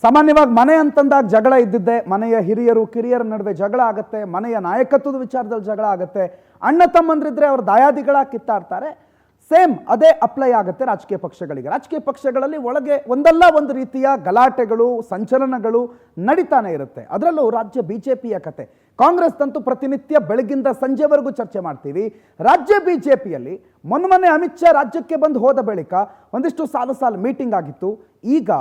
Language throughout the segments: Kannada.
ಸಾಮಾನ್ಯವಾಗಿ ಮನೆ ಅಂತಂದಾಗ ಜಗಳ ಇದ್ದಿದ್ದೆ, ಮನೆಯ ಹಿರಿಯರು ಕಿರಿಯರ ನಡುವೆ ಜಗಳ ಆಗುತ್ತೆ, ಮನೆಯ ನಾಯಕತ್ವದ ವಿಚಾರದಲ್ಲಿ ಜಗಳ ಆಗುತ್ತೆ, ಅಣ್ಣ ತಮ್ಮಂದ್ರಿದ್ರೆ ಅವ್ರ ದಾಯಾದಿಗಳ ಕಿತ್ತಾಡ್ತಾರೆ. ಸೇಮ್ ಅದೇ ಅಪ್ಲೈ ಆಗುತ್ತೆ ರಾಜಕೀಯ ಪಕ್ಷಗಳಿಗೆ. ರಾಜಕೀಯ ಪಕ್ಷಗಳಲ್ಲಿ ಒಳಗೆ ಒಂದಲ್ಲ ಒಂದು ರೀತಿಯ ಗಲಾಟೆಗಳು, ಸಂಚಲನಗಳು ನಡೀತಾನೆ ಇರುತ್ತೆ. ಅದರಲ್ಲೂ ರಾಜ್ಯ ಬಿಜೆಪಿಯ ಕತೆ. ಕಾಂಗ್ರೆಸ್ ಅಂತೂ ಪ್ರತಿನಿತ್ಯ ಬೆಳಗಿಂದ ಸಂಜೆವರೆಗೂ ಚರ್ಚೆ ಮಾಡ್ತೀವಿ. ರಾಜ್ಯ ಬಿಜೆಪಿಯಲ್ಲಿ ಮೊನ್ನೆ ಅಮಿತ್ ಶಾ ರಾಜ್ಯಕ್ಕೆ ಬಂದು ಹೋದ ಬಳಿಕ ಒಂದಿಷ್ಟು ಸಾಲು ಮೀಟಿಂಗ್ ಆಗಿತ್ತು. ಈಗ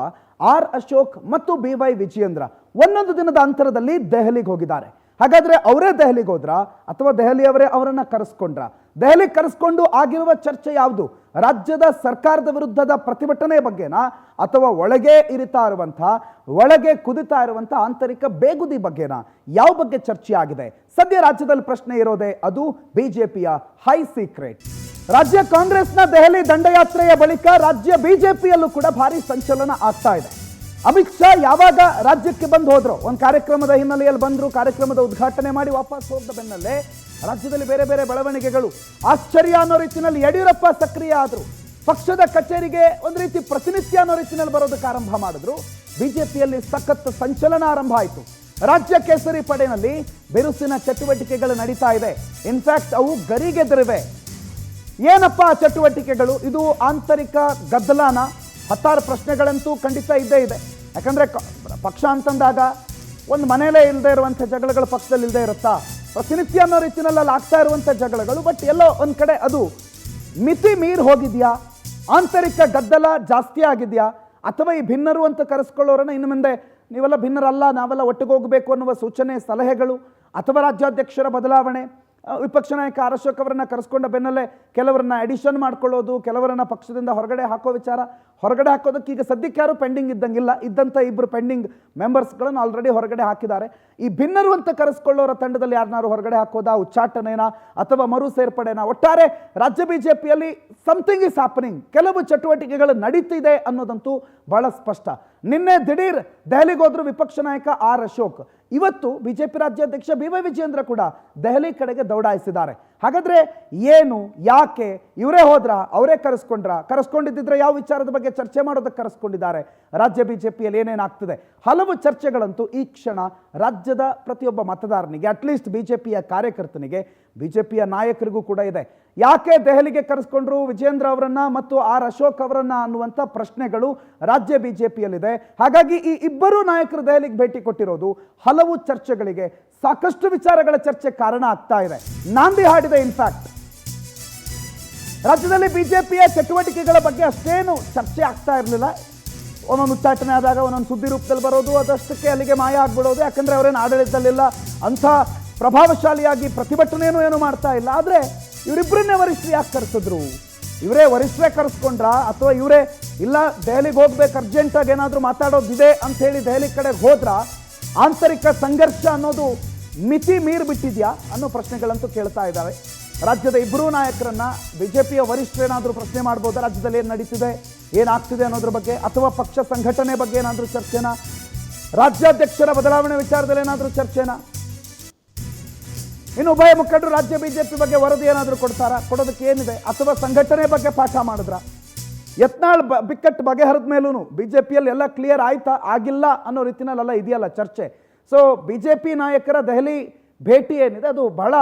ಆರ್ ಅಶೋಕ್ ಮತ್ತು BY ವಿಜಯೇಂದ್ರ ಒಂದೊಂದು ದಿನದ ಅಂತರದಲ್ಲಿ ದೆಹಲಿಗೆ ಹೋಗಿದ್ದಾರೆ. ಹಾಗಾದ್ರೆ ಅವರೇ ದೆಹಲಿಗೆ ಹೋದ್ರಾ ಅಥವಾ ದೆಹಲಿಯವರೇ ಅವರನ್ನ ಕರೆಸ್ಕೊಂಡ್ರ? ದೆಹಲಿಗೆ ಕರೆಸ್ಕೊಂಡು ಆಗಿರುವ ಚರ್ಚೆ ಯಾವುದು? ರಾಜ್ಯದ ಸರ್ಕಾರದ ವಿರುದ್ಧದ ಪ್ರತಿಭಟನೆ ಬಗ್ಗೆನಾ ಅಥವಾ ಒಳಗೆ ಇರಿತಾ ಇರುವಂತಹ, ಒಳಗೆ ಕುದಿತಾ ಇರುವಂತಹ ಆಂತರಿಕ ಬೇಗುದಿ ಬಗ್ಗೆನಾ? ಯಾವ ಬಗ್ಗೆ ಚರ್ಚೆ ಆಗಿದೆ? ಸದ್ಯ ರಾಜ್ಯದಲ್ಲಿ ಪ್ರಶ್ನೆ ಇರೋದೇ ಅದು ಬಿಜೆಪಿಯ ಹೈ ಸೀಕ್ರೆಟ್. ರಾಜ್ಯ ಕಾಂಗ್ರೆಸ್ನ ದೆಹಲಿ ದಂಡಯಾತ್ರೆಯ ಬಳಿಕ ರಾಜ್ಯ ಬಿಜೆಪಿಯಲ್ಲೂ ಕೂಡ ಭಾರಿ ಸಂಚಲನ ಆಗ್ತಾ ಇದೆ. ಅಮಿತ್ ಶಾ ಯಾವಾಗ ರಾಜ್ಯಕ್ಕೆ ಬಂದು ಹೋದ್ರು, ಒಂದು ಕಾರ್ಯಕ್ರಮದ ಹಿನ್ನೆಲೆಯಲ್ಲಿ ಬಂದ್ರು, ಕಾರ್ಯಕ್ರಮದ ಉದ್ಘಾಟನೆ ಮಾಡಿ ವಾಪಸ್ ಹೋದ ಬೆನ್ನಲ್ಲೇ ರಾಜ್ಯದಲ್ಲಿ ಬೇರೆ ಬೇರೆ ಬೆಳವಣಿಗೆಗಳು. ಆಶ್ಚರ್ಯ ಅನ್ನೋ ರೀತಿಯಲ್ಲಿ ಯಡಿಯೂರಪ್ಪ ಸಕ್ರಿಯ ಆದ್ರು. ಪಕ್ಷದ ಕಚೇರಿಗೆ ಒಂದು ರೀತಿ ಪ್ರತಿನಿತ್ಯ ಅನ್ನೋ ರೀತಿಯಲ್ಲಿ ಬರೋದಕ್ಕೆ ಆರಂಭ ಮಾಡಿದ್ರು. ಬಿಜೆಪಿಯಲ್ಲಿ ಸಖತ್ ಸಂಚಲನ ಆರಂಭ ಆಯಿತು. ರಾಜ್ಯ ಕೇಸರಿ ಪಡೆಯಲ್ಲಿ ಬಿರುಸಿನ ಚಟುವಟಿಕೆಗಳು ನಡೀತಾ ಇದೆ. ಇನ್ಫ್ಯಾಕ್ಟ್ ಅವು ಗರಿಗೆದರಿವೆ. ಏನಪ್ಪ ಚಟುವಟಿಕೆಗಳು? ಇದು ಆಂತರಿಕ ಗದ್ದಲಾನ? ಹತ್ತಾರು ಪ್ರಶ್ನೆಗಳಂತೂ ಖಂಡಿತ ಇದ್ದೇ ಇದೆ. ಯಾಕಂದ್ರೆ ಪಕ್ಷ ಅಂತಂದಾಗ ಒಂದು ಮನೆಯಲ್ಲೇ ಇಲ್ಲದೆ ಇರುವಂಥ ಜಗಳಗಳು ಪಕ್ಷದಲ್ಲಿ ಇಲ್ಲದೆ ಇರುತ್ತಾ? ಪ್ರತಿನಿತ್ಯ ಅನ್ನೋ ರೀತಿಯಲ್ಲಿ ಅಲ್ಲಿ ಆಗ್ತಾ ಇರುವಂಥ ಜಗಳಗಳು. ಬಟ್ ಎಲ್ಲೋ ಒಂದು ಕಡೆ ಅದು ಮಿತಿ ಮೀರಿ ಹೋಗಿದೆಯಾ? ಆಂತರಿಕ ಗದ್ದಲ ಜಾಸ್ತಿ ಆಗಿದೆಯಾ? ಅಥವಾ ಈ ಭಿನ್ನರು ಅಂತ ಕರೆಸ್ಕೊಳ್ಳೋರನ್ನ ಇನ್ನು ಮುಂದೆ ನೀವೆಲ್ಲ ಭಿನ್ನರಲ್ಲ, ನಾವೆಲ್ಲ ಒಟ್ಟಿಗೆ ಹೋಗಬೇಕು ಅನ್ನುವ ಸೂಚನೆ, ಸಲಹೆಗಳು, ಅಥವಾ ರಾಜ್ಯಾಧ್ಯಕ್ಷರ ಬದಲಾವಣೆ, ವಿಪಕ್ಷ ನಾಯಕ ಆರ್ ಅಶೋಕ್ ಅವರನ್ನ ಕರೆಸ್ಕೊಂಡ ಬೆನ್ನಲ್ಲೇ ಕೆಲವರನ್ನ ಅಡಿಷನ್ ಮಾಡ್ಕೊಳ್ಳೋದು, ಕೆಲವರನ್ನ ಪಕ್ಷದಿಂದ ಹೊರಗಡೆ ಹಾಕೋ ವಿಚಾರ. ಹೊರಗಡೆ ಹಾಕೋದಕ್ಕೆ ಈಗ ಸದ್ಯಕ್ಕೆ ಯಾರು ಪೆಂಡಿಂಗ್ ಇದ್ದಂಗಿಲ್ಲ. ಇದ್ದಂಥ ಇಬ್ಬರು ಪೆಂಡಿಂಗ್ ಮೆಂಬರ್ಸ್ಗಳನ್ನು ಆಲ್ರೆಡಿ ಹೊರಗಡೆ ಹಾಕಿದ್ದಾರೆ. ಈ ಭಿನ್ನರು ಅಂತ ಕರೆಸ್ಕೊಳ್ಳೋರ ತಂಡದಲ್ಲಿ ಯಾರನ್ನಾರು ಹೊರಗಡೆ ಹಾಕೋದಾ, ಉಚ್ಚಾಟನೆನಾ ಅಥವಾ ಮರು ಸೇರ್ಪಡೆನಾ? ಒಟ್ಟಾರೆ ರಾಜ್ಯ ಬಿಜೆಪಿಯಲ್ಲಿ ಸಮಥಿಂಗ್ ಇಸ್ ಹ್ಯಾಪನಿಂಗ್. ಕೆಲವು ಚಟುವಟಿಕೆಗಳು ನಡೀತಿದೆ ಅನ್ನೋದಂತೂ ಬಹಳ ಸ್ಪಷ್ಟ. ನಿನ್ನೆ ದಿಢೀರ್ ದೆಹಲಿಗೆ ಹೋದ್ರು ವಿಪಕ್ಷ ನಾಯಕ ಆರ್ ಅಶೋಕ್. ಇವತ್ತು ಬಿಜೆಪಿ ರಾಜ್ಯಾಧ್ಯಕ್ಷ BY ವಿಜಯೇಂದ್ರ ಕೂಡ ದೆಹಲಿ ಕಡೆಗೆ ದೌಡಾಯಿಸಿದ್ದಾರೆ. ಹಾಗಾದ್ರೆ ಏನು, ಯಾಕೆ? ಇವರೇ ಹೋದ್ರ? ಅವರೇ ಕರೆಸ್ಕೊಂಡಿದ್ದಿದ್ರೆ ಯಾವ ವಿಚಾರದ ಬಗ್ಗೆ ಚರ್ಚೆ ಮಾಡೋದಕ್ಕೆ ಕರೆಸ್ಕೊಂಡಿದ್ದಾರೆ? ರಾಜ್ಯ ಬಿಜೆಪಿಯಲ್ಲಿ ಏನೇನಾಗ್ತದೆ? ಹಲವು ಚರ್ಚೆಗಳಂತೂ ಈ ಕ್ಷಣ ರಾಜ್ಯದ ಪ್ರತಿಯೊಬ್ಬ ಮತದಾರನಿಗೆ, ಅಟ್ಲೀಸ್ಟ್ ಬಿಜೆಪಿಯ ಕಾರ್ಯಕರ್ತನಿಗೆ, ಬಿಜೆಪಿಯ ನಾಯಕರಿಗೂ ಕೂಡ ಇದೆ. ಯಾಕೆ ದೆಹಲಿಗೆ ಕರೆಸ್ಕೊಂಡ್ರು ವಿಜಯೇಂದ್ರ ಅವರನ್ನ ಮತ್ತು ಆರ್ ಅಶೋಕ್ ಅವರನ್ನ ಅನ್ನುವಂಥ ಪ್ರಶ್ನೆಗಳು ರಾಜ್ಯ ಬಿಜೆಪಿಯಲ್ಲಿದೆ. ಹಾಗಾಗಿ ಈ ಇಬ್ಬರು ನಾಯಕರು ದೆಹಲಿಗೆ ಭೇಟಿ ಕೊಟ್ಟಿರೋದು ಹಲವು ಚರ್ಚೆಗಳಿಗೆ, ಸಾಕಷ್ಟು ವಿಚಾರಗಳ ಚರ್ಚೆ ಕಾರಣ ಆಗ್ತಾ ಇದೆ. ನಾಂದಿ ಹಾಡಿದೆ. ಇನ್ಫ್ಯಾಕ್ಟ್ ರಾಜ್ಯದಲ್ಲಿ ಬಿಜೆಪಿಯ ಚಟುವಟಿಕೆಗಳ ಬಗ್ಗೆ ಅಷ್ಟೇನು ಚರ್ಚೆ ಆಗ್ತಾ ಇರಲಿಲ್ಲ. ಒಂದೊಂದು ಉಚ್ಚಾಟನೆ ಆದಾಗ ಒಂದೊಂದು ಸುದ್ದಿ ರೂಪದಲ್ಲಿ ಬರೋದು, ಅದಷ್ಟಕ್ಕೆ ಅಲ್ಲಿಗೆ ಮಾಯ ಆಗ್ಬಿಡೋದು. ಯಾಕಂದ್ರೆ ಅವರೇನು ಆಡಳಿತದಲ್ಲಿಲ್ಲ, ಅಂಥ ಪ್ರಭಾವಶಾಲಿಯಾಗಿ ಪ್ರತಿಭಟನೆಯೂ ಏನು ಮಾಡ್ತಾ ಇಲ್ಲ. ಆದರೆ ಇವರಿಬ್ಬರನ್ನೇ ವರಿಷ್ಠರು ಯಾಕೆ ಕರೆಸಿದ್ರು? ಇವರೇ ವರಿಷ್ಠರೇ ಕರೆಸ್ಕೊಂಡ್ರ ಅಥವಾ ಇವರೇ ಇಲ್ಲ ದೆಹಲಿಗೆ ಹೋಗ್ಬೇಕು ಅರ್ಜೆಂಟಾಗಿ ಏನಾದರೂ ಮಾತಾಡೋದಿದೆ ಅಂತ ಹೇಳಿ ದೆಹಲಿ ಕಡೆಗೆ ಹೋದ್ರ? ಆಂತರಿಕ ಸಂಘರ್ಷ ಅನ್ನೋದು ಮಿತಿ ಮೀರಿ ಬಿಟ್ಟಿದ್ಯಾ ಅನ್ನೋ ಪ್ರಶ್ನೆಗಳಂತೂ ಕೇಳ್ತಾ ಇದ್ದಾವೆ. ರಾಜ್ಯದ ಇಬ್ಬರೂ ನಾಯಕರನ್ನ ಬಿಜೆಪಿಯ ವರಿಷ್ಠರೇನಾದರೂ ಪ್ರಶ್ನೆ ಮಾಡ್ಬೋದಾ? ರಾಜ್ಯದಲ್ಲಿ ಏನು ನಡೀತಿದೆ, ಏನಾಗ್ತಿದೆ ಅನ್ನೋದ್ರ ಬಗ್ಗೆ, ಅಥವಾ ಪಕ್ಷ ಸಂಘಟನೆ ಬಗ್ಗೆ ಏನಾದರೂ ಚರ್ಚೆನಾ? ರಾಜ್ಯಾಧ್ಯಕ್ಷರ ಬದಲಾವಣೆ ವಿಚಾರದಲ್ಲಿ ಏನಾದರೂ ಚರ್ಚೆನಾ? ಇನ್ನು ಉಭಯ ಮುಖಂಡರು ರಾಜ್ಯ ಬಿಜೆಪಿ ಬಗ್ಗೆ ವರದಿ ಏನಾದರೂ ಕೊಡ್ತಾರಾ? ಕೊಡೋದಕ್ಕೆ ಏನಿದೆ? ಅಥವಾ ಸಂಘಟನೆ ಬಗ್ಗೆ ಪಾಠ ಮಾಡಿದ್ರ? ಯತ್ನಾಳ್ ಬಿಕ್ಕಟ್ಟು ಬಗೆಹರಿದ ಮೇಲೂ ಬಿಜೆಪಿಯಲ್ಲಿ ಎಲ್ಲ ಕ್ಲಿಯರ್ ಆಯ್ತಾ, ಆಗಿಲ್ಲ ಅನ್ನೋ ರೀತಿನಲ್ಲೆಲ್ಲ ಇದೆಯಲ್ಲ ಚರ್ಚೆ. ಸೊ ಬಿಜೆಪಿ ನಾಯಕರ ದೆಹಲಿ ಭೇಟಿ ಏನಿದೆ ಅದು ಬಹಳ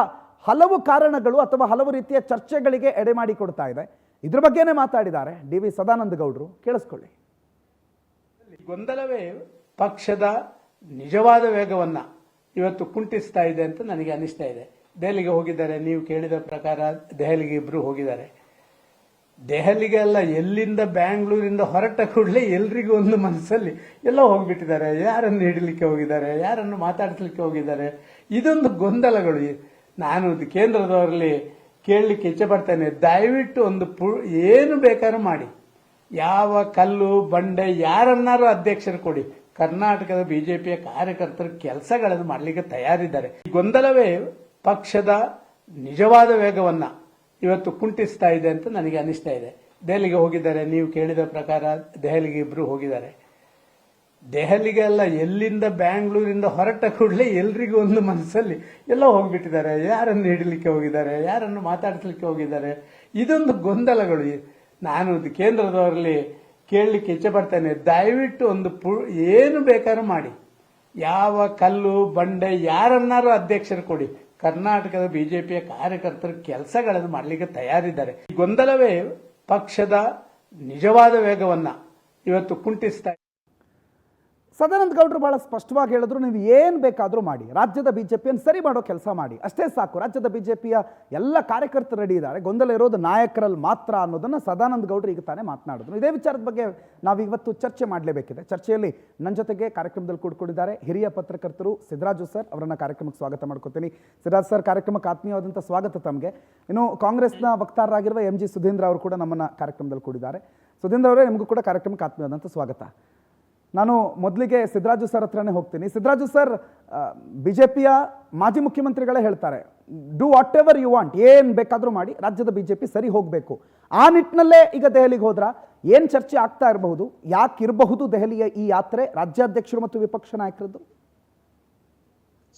ಹಲವು ಕಾರಣಗಳು ಅಥವಾ ಹಲವು ರೀತಿಯ ಚರ್ಚೆಗಳಿಗೆ ಎಡೆ ಮಾಡಿ ಕೊಡ್ತಾ ಇದೆ. ಇದ್ರ ಬಗ್ಗೆನೇ ಮಾತಾಡಿದ್ದಾರೆ DV ಸದಾನಂದ ಗೌಡರು. ಕೇಳಿಸ್ಕೊಳ್ಳಿ. ಗೊಂದಲವೇ ಪಕ್ಷದ ನಿಜವಾದ ವೇಗವನ್ನ ಇವತ್ತು ಕುಂಟಿಸ್ತಾ ಇದೆ ಅಂತ ನನಗೆ ಅನಿಸ್ತಾ ಇದೆ. ದೆಹಲಿಗೆ ಹೋಗಿದ್ದಾರೆ, ನೀವು ಕೇಳಿದ ಪ್ರಕಾರ ದೆಹಲಿಗೆ ಇಬ್ರು ಹೋಗಿದ್ದಾರೆ. ದೆಹಲಿಗೆಲ್ಲ ಎಲ್ಲಿಂದ ಬ್ಯಾಂಗ್ಳೂರಿಂದ ಹೊರಟ ಕೂಡಲೇ ಎಲ್ರಿಗೂ ಒಂದು ಮನಸ್ಸಲ್ಲಿ ಎಲ್ಲ ಹೋಗ್ಬಿಟ್ಟಿದ್ದಾರೆ. ಯಾರನ್ನು ಹಿಡಲಿಕ್ಕೆ ಹೋಗಿದ್ದಾರೆ, ಯಾರನ್ನು ಮಾತಾಡಿಸ್ಲಿಕ್ಕೆ ಹೋಗಿದ್ದಾರೆ, ಇದೊಂದು ಗೊಂದಲಗಳು. ನಾನು ಕೇಂದ್ರದವರಲ್ಲಿ ಕೇಳಲಿಕ್ಕೆ ಇಚ್ಛೆ ಪಡ್ತೇನೆ, ದಯವಿಟ್ಟು ಒಂದು ಏನು ಬೇಕಾದ್ರೂ ಮಾಡಿ, ಯಾವ ಕಲ್ಲು ಬಂಡೆ ಯಾರನ್ನಾರು ಅಧ್ಯಕ್ಷರು ಕೊಡಿ, ಕರ್ನಾಟಕದ ಬಿಜೆಪಿಯ ಕಾರ್ಯಕರ್ತರು ಕೆಲಸಗಳನ್ನು ಮಾಡಲಿಕ್ಕೆ ತಯಾರಿದ್ದಾರೆ. ಈ ಗೊಂದಲವೇ ಪಕ್ಷದ ನಿಜವಾದ ವೇಗವನ್ನ ಇವತ್ತು ಕುಂಟಿಸ್ತಾ ಇದೆ ಅಂತ ನನಗೆ ಅನಿಸ್ತಾ ಇದೆ. ದೆಹಲಿಗೆ ಹೋಗಿದ್ದಾರೆ, ನೀವು ಕೇಳಿದ ಪ್ರಕಾರ ದೆಹಲಿಗೆ ಇಬ್ರು ಹೋಗಿದ್ದಾರೆ. ದೆಹಲಿಗೆಲ್ಲ ಎಲ್ಲಿಂದ ಬ್ಯಾಂಗ್ಳೂರಿಂದ ಹೊರಟ ಕೂಡಲೇ ಎಲ್ರಿಗೂ ಒಂದು ಮನಸ್ಸಲ್ಲಿ ಎಲ್ಲ ಹೋಗ್ಬಿಟ್ಟಿದ್ದಾರೆ. ಯಾರನ್ನು ಹಿಡಲಿಕ್ಕೆ ಹೋಗಿದ್ದಾರೆ, ಯಾರನ್ನು ಮಾತಾಡಿಸ್ಲಿಕ್ಕೆ ಹೋಗಿದ್ದಾರೆ, ಇದೊಂದು ಗೊಂದಲಗಳು. ನಾನು ಕೇಂದ್ರದವರಲ್ಲಿ ಕೇಳಲಿಕ್ಕೆ ಇಚ್ಛೆ ಪಡ್ತೇನೆ, ದಯವಿಟ್ಟು ಒಂದು ಏನು ಬೇಕಾದ್ರೂ ಮಾಡಿ, ಯಾವ ಕಲ್ಲು ಬಂಡೆ ಯಾರನ್ನಾರು ಅಧ್ಯಕ್ಷರು ಕೊಡಿ, ಕರ್ನಾಟಕದ ಬಿಜೆಪಿಯ ಕಾರ್ಯಕರ್ತರು ಕೆಲಸಗಳನ್ನು ಮಾಡಲಿಕ್ಕೆ ತಯಾರಿದ್ದಾರೆ. ಈ ಗೊಂದಲವೇ ಪಕ್ಷದ ನಿಜವಾದ ವೇಗವನ್ನ ಇವತ್ತು ಕುಂಟಿಸ್ತಾ ಇದೆ. ಸದಾನಂದ ಗೌಡರು ಬಹಳ ಸ್ಪಷ್ಟವಾಗಿ ಹೇಳಿದ್ರು, ನೀವು ಏನು ಬೇಕಾದರೂ ಮಾಡಿ, ರಾಜ್ಯದ ಬಿಜೆಪಿಯನ್ನು ಸರಿ ಮಾಡೋ ಕೆಲಸ ಮಾಡಿ, ಅಷ್ಟೇ ಸಾಕು. ರಾಜ್ಯದ ಬಿಜೆಪಿಯ ಎಲ್ಲ ಕಾರ್ಯಕರ್ತರು ರೆಡಿ ಇದ್ದಾರೆ, ಗೊಂದಲ ಇರೋದು ನಾಯಕರಲ್ಲಿ ಮಾತ್ರ ಅನ್ನೋದನ್ನು ಸದಾನಂದ ಗೌಡರು ಈಗ ತಾನೇ ಮಾತನಾಡಿದ್ರು. ಇದೇ ವಿಚಾರದ ಬಗ್ಗೆ ನಾವಿವತ್ತು ಚರ್ಚೆ ಮಾಡಲೇಬೇಕಿದೆ. ಚರ್ಚೆಯಲ್ಲಿ ನನ್ನ ಜೊತೆಗೆ ಕಾರ್ಯಕ್ರಮದಲ್ಲಿ ಕೂಡ್ಕೊಂಡಿದ್ದಾರೆ ಹಿರಿಯ ಪತ್ರಕರ್ತರು ಸಿದ್ದರಾಜು ಸರ್. ಅವರನ್ನು ಕಾರ್ಯಕ್ರಮಕ್ಕೆ ಸ್ವಾಗತ ಮಾಡ್ಕೋತೀನಿ. ಸಿದ್ದರಾಜ್ ಸರ್, ಕಾರ್ಯಕ್ರಮಕ್ಕೆ ಆತ್ಮೀಯವಾದಂಥ ಸ್ವಾಗತ ತಮಗೆ. ಇನ್ನು ಕಾಂಗ್ರೆಸ್ನ ವಕ್ತಾರರಾಗಿರುವ MG ಸುಧೀಂದ್ರ ಅವರು ಕೂಡ ನಮ್ಮನ್ನು ಕಾರ್ಯಕ್ರಮದಲ್ಲಿ ಕೂಡಿದ್ದಾರೆ. ಸುಧೀಂದ್ರ ಅವರೇ, ನಿಮಗೂ ಕೂಡ ಕಾರ್ಯಕ್ರಮಕ್ಕೆ ಆತ್ಮೀಯವಾದಂಥ ಸ್ವಾಗತ. ನಾನು ಮೊದಲಿಗೆ ಸಿದ್ದರಾಜು ಸರ್ ಹತ್ರನೇ ಹೋಗ್ತೀನಿ. ಸಿದ್ದರಾಜು ಸರ್, ಬಿಜೆಪಿಯ ಮಾಜಿ ಮುಖ್ಯಮಂತ್ರಿಗಳೇ ಹೇಳ್ತಾರೆ, do whatever you want, ಏನು ಬೇಕಾದರೂ ಮಾಡಿ, ರಾಜ್ಯದ ಬಿಜೆಪಿ ಸರಿ ಹೋಗಬೇಕು. ಆ ನಿಟ್ಟಿನಲ್ಲೇ ಈಗ ದೆಹಲಿಗೆ ಹೋದ್ರ ಏನು ಚರ್ಚೆ ಆಗ್ತಾ ಇರಬಹುದು, ಯಾಕಿರಬಹುದು ದೆಹಲಿಯ ಈ ಯಾತ್ರೆ ರಾಜ್ಯಾಧ್ಯಕ್ಷರು ಮತ್ತು ವಿಪಕ್ಷ ನಾಯಕರದ್ದು?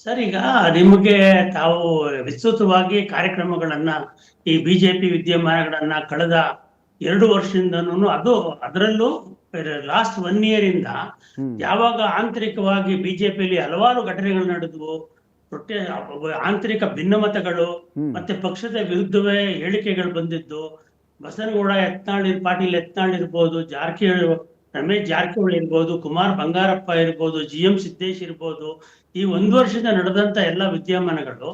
ಸರ್, ಈಗ ನಿಮಗೆ ತಾವು ವಿಸ್ತೃತವಾಗಿ ಕಾರ್ಯಕ್ರಮಗಳನ್ನ, ಈ ಬಿಜೆಪಿ ವಿದ್ಯಮಾನಗಳನ್ನ ಕಳೆದ 2 ವರ್ಷದಿಂದನೂ, ಅದರಲ್ಲೂ ಲಾಸ್ಟ್ 1 year ಇಂದ ಯಾವಾಗ ಆಂತರಿಕವಾಗಿ ಬಿಜೆಪಿಯಲ್ಲಿ ಹಲವಾರು ಘಟನೆಗಳು ನಡೆದವು, ಆಂತರಿಕ ಭಿನ್ನಮತಗಳು ಮತ್ತೆ ಪಕ್ಷದ ವಿರುದ್ಧವೇ ಹೇಳಿಕೆಗಳು ಬಂದಿದ್ದು, ಬಸನಗೌಡ ಪಾಟೀಲ್ ಯತ್ನಾಳ್ ಇರ್ಬೋದು, ರಮೇಶ್ ಜಾರಕಿಹೊಳಿ ಇರ್ಬೋದು, ಕುಮಾರ್ ಬಂಗಾರಪ್ಪ ಇರ್ಬೋದು, GM ಸಿದ್ದೇಶ್ ಇರ್ಬೋದು, ಈ 1 ವರ್ಷದ ನಡೆದಂತ ಎಲ್ಲ ವಿದ್ಯಮಾನಗಳು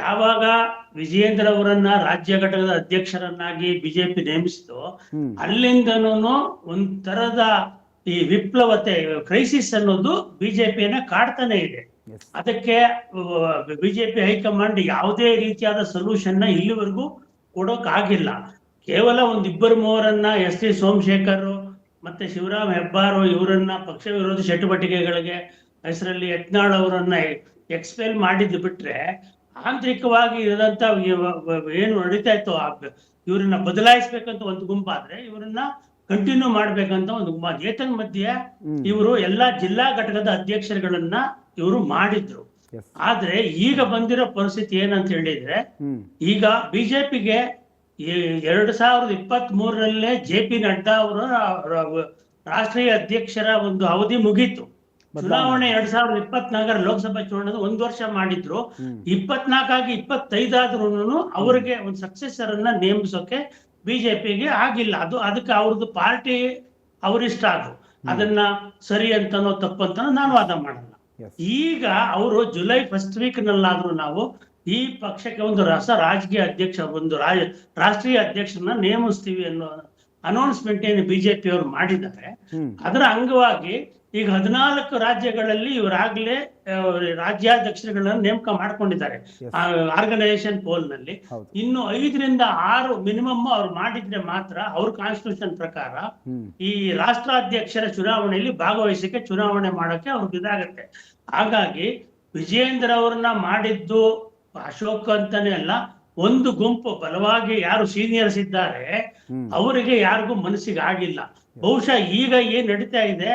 ಯಾವಾಗ ವಿಜಯೇಂದ್ರ ಅವರನ್ನ ರಾಜ್ಯ ಘಟಕದ ಅಧ್ಯಕ್ಷರನ್ನಾಗಿ ಬಿಜೆಪಿ ನೇಮಿಸಿತು, ಅಲ್ಲಿಂದನೂ ಒಂಥರದ ಈ ವಿಪ್ಲವತೆ, ಕ್ರೈಸಿಸ್ ಅನ್ನೋದು ಬಿಜೆಪಿಯನ್ನ ಕಾಡ್ತಾನೆ ಇದೆ. ಅದಕ್ಕೆ ಬಿಜೆಪಿ ಹೈಕಮಾಂಡ್ ಯಾವುದೇ ರೀತಿಯಾದ ಸೊಲ್ಯೂಷನ್ ನ ಇಲ್ಲಿವರೆಗೂ ಕೊಡೋಕ್ ಆಗಿಲ್ಲ. ಕೇವಲ 1-2-3 SD ಸೋಮಶೇಖರ್ ಮತ್ತೆ ಶಿವರಾಮ್ ಹೆಬ್ಬಾರ್ ಇವರನ್ನ ಪಕ್ಷ ವಿರೋಧಿ ಚಟುವಟಿಕೆಗಳಿಗೆ ಹೆಸರಲ್ಲಿ ಯತ್ನಾಳ್ ಅವರನ್ನ ಎಕ್ಸ್ಪೆಲ್ ಮಾಡಿದ್ದು ಬಿಟ್ರೆ, ಆಂತರಿಕವಾಗಿ ಇರೋದಂತ ಏನು ನಡೀತಾ ಇತ್ತು, ಇವರನ್ನ ಬದಲಾಯಿಸ್ಬೇಕಂತ ಒಂದು ಗುಂಪಾದ್ರೆ, ಇವರನ್ನ ಕಂಟಿನ್ಯೂ ಮಾಡ್ಬೇಕಂತ ಒಂದು ಗುಂಪ. ಏತನ್ ಮಧ್ಯೆ ಇವರು ಎಲ್ಲಾ ಜಿಲ್ಲಾ ಘಟಕದ ಅಧ್ಯಕ್ಷರುಗಳನ್ನ ಇವರು ಮಾಡಿದ್ರು. ಆದ್ರೆ ಈಗ ಬಂದಿರೋ ಪರಿಸ್ಥಿತಿ ಏನಂತ ಹೇಳಿದ್ರೆ, ಈಗ ಬಿಜೆಪಿಗೆ 2023 JP ನಡ್ಡಾ ಅವರ ರಾಷ್ಟ್ರೀಯ ಅಧ್ಯಕ್ಷರ ಒಂದು ಅವಧಿ ಮುಗೀತು. ಚುನಾವಣೆ 2024 ಲೋಕಸಭಾ ಚುನಾವಣೆ 1 ವರ್ಷ ಮಾಡಿದ್ರು. 24 ಆಗಿ 25 ಆದ್ರೂ ಅವರಿಗೆ ಒಂದು ಸಕ್ಸೆಸರ್ ಅನ್ನ ನೇಮಿಸೋಕೆ ಬಿಜೆಪಿಗೆ ಆಗಿಲ್ಲ. ಅದಕ್ಕೆ ಅವ್ರದ್ದು ಪಾರ್ಟಿ ಅವರಿಷ್ಟ, ಅದನ್ನ ಸರಿ ಅಂತನೋ ತಪ್ಪಂತನೋ ನಾನು ವಾದ ಮಾಡಲ್ಲ. ಈಗ ಅವರು ಜುಲೈ 1st week ನಲ್ಲಾದ್ರೂ ನಾವು ಈ ಪಕ್ಷಕ್ಕೆ ಒಂದು ರಾಜಕೀಯ ಅಧ್ಯಕ್ಷ, ಒಂದು ರಾಷ್ಟ್ರೀಯ ಅಧ್ಯಕ್ಷರನ್ನ ನೇಮಿಸ್ತೀವಿ ಅನ್ನೋ ಅನೌನ್ಸ್ಮೆಂಟ್ ಏನು ಬಿಜೆಪಿ ಅವರು ಮಾಡಿದ್ದಾರೆ. ಅದರ ಅಂಗವಾಗಿ ಈಗ 14 ರಾಜ್ಯಗಳಲ್ಲಿ ಇವರಾಗ್ಲೇ ರಾಜ್ಯಾಧ್ಯಕ್ಷರುಗಳನ್ನ ನೇಮಕ ಮಾಡ್ಕೊಂಡಿದ್ದಾರೆ ಆರ್ಗನೈಸೇಷನ್ ಪೋಲ್ ನಲ್ಲಿ. ಇನ್ನು 5ರಿಂದ 6 ಮಿನಿಮಮ್ ಅವ್ರು ಮಾಡಿದ್ರೆ ಮಾತ್ರ ಅವ್ರ ಕಾನ್ಸ್ಟಿಟ್ಯೂಷನ್ ಪ್ರಕಾರ ಈ ರಾಷ್ಟ್ರಾಧ್ಯಕ್ಷರ ಚುನಾವಣೆಯಲ್ಲಿ ಭಾಗವಹಿಸಕ್ಕೆ, ಚುನಾವಣೆ ಮಾಡೋಕೆ ಅವ್ರಿಗೆ ಇದಾಗತ್ತೆ. ಹಾಗಾಗಿ ವಿಜಯೇಂದ್ರ ಅವ್ರನ್ನ ಮಾಡಿದ್ದು ಅಶೋಕ್ ಅಂತಾನೆ ಅಲ್ಲ, ಒಂದು ಗುಂಪು ಬಲವಾಗಿ ಯಾರು ಸೀನಿಯರ್ಸ್ ಇದ್ದಾರೆ ಅವರಿಗೆ ಯಾರಿಗೂ ಮನಸ್ಸಿಗೆ ಆಗಿಲ್ಲ. ಬಹುಶಃ ಈಗ ಏನ್ ನಡೀತಾ ಇದೆ,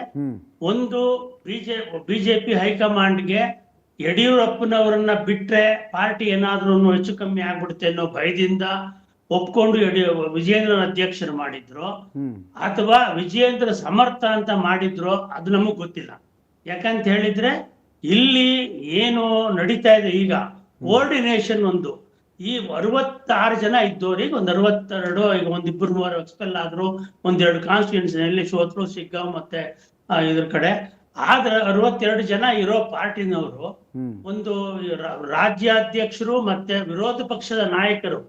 ಒಂದು ಬಿಜೆಪಿ ಹೈಕಮಾಂಡ್ಗೆ ಯಡಿಯೂರಪ್ಪನವರನ್ನ ಬಿಟ್ರೆ ಪಾರ್ಟಿ ಏನಾದ್ರೂ ಹೆಚ್ಚು ಕಮ್ಮಿ ಆಗ್ಬಿಡುತ್ತೆ ಅನ್ನೋ ಭಯದಿಂದ ಒಪ್ಕೊಂಡು ವಿಜಯೇಂದ್ರನ ಅಧ್ಯಕ್ಷರು ಮಾಡಿದ್ರು, ಅಥವಾ ವಿಜಯೇಂದ್ರ ಸಮರ್ಥ ಅಂತ ಮಾಡಿದ್ರು, ಅದು ನಮಗ್ ಗೊತ್ತಿಲ್ಲ. ಯಾಕಂತ ಹೇಳಿದ್ರೆ ಇಲ್ಲಿ ಏನು ನಡೀತಾ ಇದೆ ಈಗ, ಕೋಆರ್ಡಿನೇಷನ್ ಒಂದು ಈ 66 ಜನ ಇದ್ದವ್ರಿಗೆ ಒಂದು 62, ಈಗ 1-2-3 ಎಕ್ಸ್ಪೆಲ್ ಆದ್ರು, 1-2 ಕಾನ್ಸ್ಟಿಟ್ಯೂನ್ಸಿನಲ್ಲಿ ಸೋತ್ರು, ಶಿಗ್ಗಾಂವ್ ಮತ್ತೆ ಇದ್ರ ಕಡೆ. ಆದ್ರೆ 62 ಜನ ಇರೋ ಪಾರ್ಟಿನವರು, ಒಂದು ರಾಜ್ಯಾಧ್ಯಕ್ಷರು ಮತ್ತೆ ವಿರೋಧ ಪಕ್ಷದ ನಾಯಕರು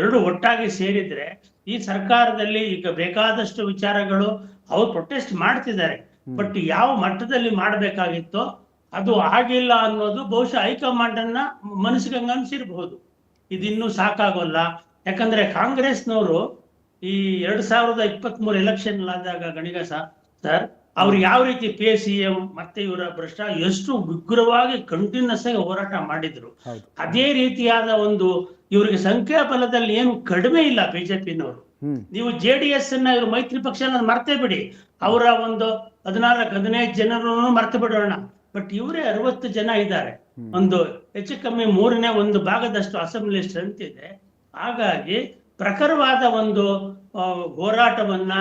ಎರಡು ಒಟ್ಟಾಗಿ ಸೇರಿದ್ರೆ ಈ ಸರ್ಕಾರದಲ್ಲಿ ಈಗ ಬೇಕಾದಷ್ಟು ವಿಚಾರಗಳು ಅವ್ರು ಪ್ರೊಟೆಸ್ಟ್ ಮಾಡ್ತಿದ್ದಾರೆ. ಬಟ್ ಯಾವ ಮಟ್ಟದಲ್ಲಿ ಮಾಡ್ಬೇಕಾಗಿತ್ತೋ ಅದು ಆಗಿಲ್ಲ ಅನ್ನೋದು ಬಹುಶಃ ಹೈಕಮಾಂಡ್ ಅನ್ನ ಮನಸ್ಸಿಗೆ ಅನ್ಸಿರ್ಬಹುದು. ಇದಿನ್ನೂ ಸಾಕಾಗೋಲ್ಲ. ಯಾಕಂದ್ರೆ ಕಾಂಗ್ರೆಸ್ನವರು ಈ 2023 ಎಲೆಕ್ಷನ್ ಆದಾಗ ಗಣಿಗ ಸರ್, ಅವ್ರು ಯಾವ ರೀತಿ PCM ಮತ್ತೆ ಇವರ ಭ್ರಷ್ಟ ಎಷ್ಟು ಉಗ್ರವಾಗಿ ಕಂಟಿನ್ಯೂಸ್ ಆಗಿ ಹೋರಾಟ ಮಾಡಿದ್ರು, ಅದೇ ರೀತಿಯಾದ ಒಂದು ಇವ್ರಿಗೆ ಸಂಖ್ಯಾಬಲದಲ್ಲಿ ಏನು ಕಡಿಮೆ ಇಲ್ಲ ಬಿಜೆಪಿನವರು. ನೀವು JDS ಅನ್ನ ಇವ್ರು ಮೈತ್ರಿ ಪಕ್ಷ ಮರ್ತೇ ಬಿಡಿ, ಅವರ ಒಂದು 14-15 ಜನರನ್ನು ಮರ್ತು ಬಿಡೋಣ. ಬಟ್ ಇವರೇ 60 ಜನ ಇದ್ದಾರೆ, ಒಂದು ಹೆಚ್ಚು ಕಮ್ಮಿ 1/3 ಭಾಗದಷ್ಟು ಅಸೆಂಬ್ಲಿ ಸ್ಟ್ರೆಂತ್ ಇದೆ. ಹಾಗಾಗಿ ಪ್ರಖರವಾದ ಒಂದು ಹೋರಾಟವನ್ನ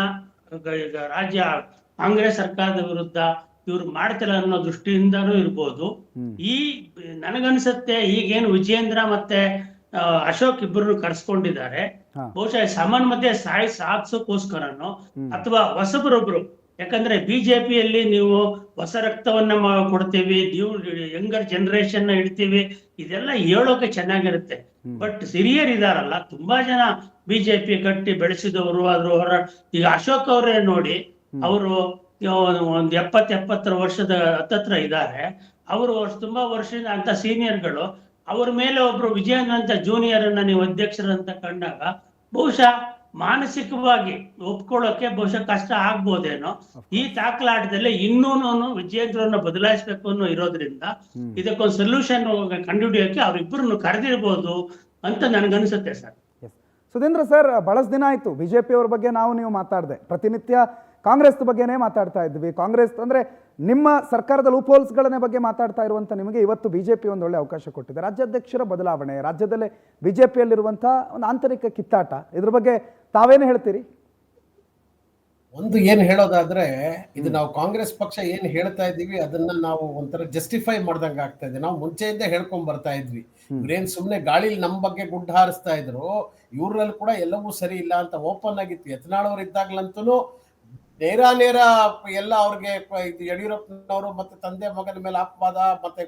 ಈಗ ರಾಜ್ಯ ಕಾಂಗ್ರೆಸ್ ಸರ್ಕಾರದ ವಿರುದ್ಧ ಇವ್ರು ಮಾಡ್ತಿಲ್ಲ ಅನ್ನೋ ದೃಷ್ಟಿಯಿಂದನೂ ಇರ್ಬೋದು. ಈ ನನಗನ್ಸುತ್ತೆ ಈಗೇನು ವಿಜೇಂದ್ರ ಮತ್ತೆ ಅಶೋಕ್ ಇಬ್ಬರನ್ನು ಕರ್ಸ್ಕೊಂಡಿದ್ದಾರೆ, ಬಹುಶಃ ಸಮನ್ವತೆ ಸಾಧಿಸೋಕೋಸ್ಕರನೋ ಅಥವಾ ಹೊಸಬರೊಬ್ರು, ಯಾಕಂದ್ರೆ ಬಿಜೆಪಿಯಲ್ಲಿ ನೀವು ಹೊಸ ರಕ್ತವನ್ನ ಕೊಡ್ತೀವಿ, ನೀವು ಯಂಗರ್ ಜನರೇಷನ್ ಇಡ್ತೀವಿ, ಇದೆಲ್ಲ ಹೇಳೋಕೆ ಚೆನ್ನಾಗಿರುತ್ತೆ. ಬಟ್ ಹಿರಿಯರ್ ಇದಾರಲ್ಲ, ತುಂಬಾ ಜನ ಬಿಜೆಪಿ ಕಟ್ಟಿ ಬೆಳೆಸಿದವರು ಆದ್ರೂ ಈಗ ಅಶೋಕ್ ಅವರೇ ನೋಡಿ, ಅವರು ಒಂದ್ 70 ವರ್ಷದ ಹತ್ತತ್ರ ಇದ್ದಾರೆ. ಅವರು ತುಂಬಾ ವರ್ಷದಿಂದ ಅಂತ ಸೀನಿಯರ್ಗಳು, ಅವ್ರ ಮೇಲೆ ಒಬ್ರು ವಿಜಯನ್ ಅಂತ ಜೂನಿಯರ್ ಅನ್ನ ನೀವು ಅಧ್ಯಕ್ಷರಂತ ಕಂಡಾಗ ಬಹುಶಃ ಮಾನಸಿಕವಾಗಿ ಒಪ್ಕೊಳ್ಳೋಕೆ ಬಹುಶಃ ಕಷ್ಟ ಆಗ್ಬೋದೇನೋ. ಈ ತಾಕಲಾಟದಲ್ಲಿ ಇನ್ನೂನು ವಿಜಯೇಂದ್ರನ್ನ ಬದಲಾಯಿಸ್ಬೇಕು ಅನ್ನೋ ಇರೋದ್ರಿಂದ ಇದಕ್ಕೊಂದು ಸೊಲ್ಯೂಷನ್ ಕಂಡುಹಿಡಿಯೋಕೆ ಅವ್ರಿಬ್ಬರನ್ನು ಕರೆದಿರ್ಬೋದು ಅಂತ ನನ್ಗನ್ಸುತ್ತೆ ಸರ್. ಸುಧೀಂದ್ರ ಸರ್, ಬಹಳಷ್ಟು ದಿನ ಆಯ್ತು ಬಿಜೆಪಿ ಅವ್ರ ಬಗ್ಗೆ ನೀವು ಮಾತಾಡಿದೆ, ಪ್ರತಿನಿತ್ಯ ಕಾಂಗ್ರೆಸ್ ಬಗ್ಗೆನೇ ಮಾತಾಡ್ತಾ ಇದ್ವಿ. ಕಾಂಗ್ರೆಸ್ ಅಂದ್ರೆ ನಿಮ್ಮ ಸರ್ಕಾರದ ಲೂಪೋಲ್ಸ್ಗಳನ್ನೇ ಬಗ್ಗೆ ಮಾತಾಡ್ತಾ ಇರುವಂತ ನಿಮಗೆ ಇವತ್ತು ಬಿಜೆಪಿ ಒಂದು ಒಳ್ಳೆ ಅವಕಾಶ ಕೊಟ್ಟಿದೆ. ರಾಜ್ಯಾಧ್ಯಕ್ಷರ ಬದಲಾವಣೆ, ರಾಜ್ಯದಲ್ಲೇ ಬಿಜೆಪಿಯಲ್ಲಿರುವಂತಹ ಒಂದು ಆಂತರಿಕ ಕಿತ್ತಾಟ, ಇದ್ರ ಬಗ್ಗೆ ತಾವೇನು ಹೇಳ್ತೀರಿ? ಒಂದು ಏನ್ ಹೇಳೋದಾದ್ರೆ, ಇದು ನಾವು ಕಾಂಗ್ರೆಸ್ ಪಕ್ಷ ಏನ್ ಹೇಳ್ತಾ ಇದ್ದೀವಿ ಅದನ್ನ ನಾವು ಒಂಥರ ಜಸ್ಟಿಫೈ ಮಾಡ್ದಂಗ ಆಗ್ತಾ ಇದೆ. ನಾವು ಮುಂಚೆಯಿಂದ ಹೇಳ್ಕೊಂಡ್ ಬರ್ತಾ ಇದ್ವಿ, ಇವ್ರೇನ್ ಸುಮ್ನೆ ಗಾಳಿಲಿ ನಮ್ ಬಗ್ಗೆ ಗುಡ್ಡ ಹಾರಿಸ್ತಾ ಇದ್ರು, ಇವ್ರಲ್ಲಿ ಕೂಡ ಎಲ್ಲವೂ ಸರಿ ಇಲ್ಲ ಅಂತ ಓಪನ್ ಆಗಿತ್ತು. ಯತ್ನಾಳ್ ಅವ್ರು ಇದ್ದಾಗ್ಲಂತೂ ನೇರ ಎಲ್ಲ ಅವ್ರಿಗೆ ಇದು ಯಡಿಯೂರಪ್ಪನವರು ಮತ್ತೆ ತಂದೆ ಮಗನ ಮೇಲೆ ಅಪವಾದ ಮತ್ತೆ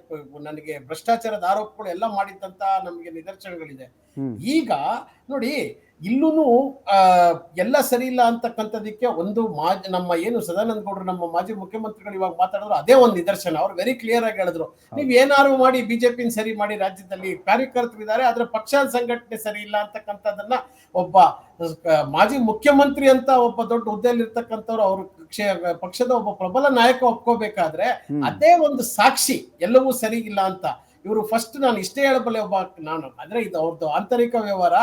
ನನಗೆ ಭ್ರಷ್ಟಾಚಾರದ ಆರೋಪಗಳು ಎಲ್ಲ ಮಾಡಿದ್ದಂತ ನಮಗೆ ನಿದರ್ಶನಗಳಿದೆ. ಈಗ ನೋಡಿ, ಇಲ್ಲೂ ಎಲ್ಲ ಸರಿ ಇಲ್ಲ ಅಂತಕ್ಕಂಥದಕ್ಕೆ ಒಂದು ನಮ್ಮ ಏನು ಸದಾನಂದ ಗೌಡರು ನಮ್ಮ ಮಾಜಿ ಮುಖ್ಯಮಂತ್ರಿಗಳು ಇವಾಗ ಮಾತಾಡಿದ್ರು, ಅದೇ ಒಂದು ನಿದರ್ಶನ. ಅವ್ರು ವೆರಿ ಕ್ಲಿಯರ್ ಆಗಿ ಹೇಳಿದ್ರು, ನೀವ್ ಏನಾರು ಮಾಡಿ ಬಿಜೆಪಿನ ಸರಿ ಮಾಡಿ, ರಾಜ್ಯದಲ್ಲಿ ಕಾರ್ಯಕರ್ತರಿದ್ದಾರೆ ಆದ್ರೆ ಪಕ್ಷ ಸಂಘಟನೆ ಸರಿ ಇಲ್ಲ ಅಂತಕ್ಕಂಥದ್ದನ್ನ ಒಬ್ಬ ಮಾಜಿ ಮುಖ್ಯಮಂತ್ರಿ ಅಂತ ಒಬ್ಬ ದೊಡ್ಡ ಹುದ್ದೆಯಲ್ಲಿ ಇರ್ತಕ್ಕಂಥವ್ರು ಅವ್ರ ಪಕ್ಷದ ಒಬ್ಬ ಪ್ರಬಲ ನಾಯಕ ಒಪ್ಕೋಬೇಕಾದ್ರೆ ಅದೇ ಒಂದು ಸಾಕ್ಷಿ ಎಲ್ಲವೂ ಸರಿ ಇಲ್ಲ ಅಂತ. ಇವರು ಫಸ್ಟ್ ನಾನು ಇಷ್ಟೇ ಹೇಳಬಲ್ಲೆ, ಅಂದ್ರೆ ಇದು ಅವ್ರದ್ದು ಆಂತರಿಕ ವ್ಯವಹಾರ.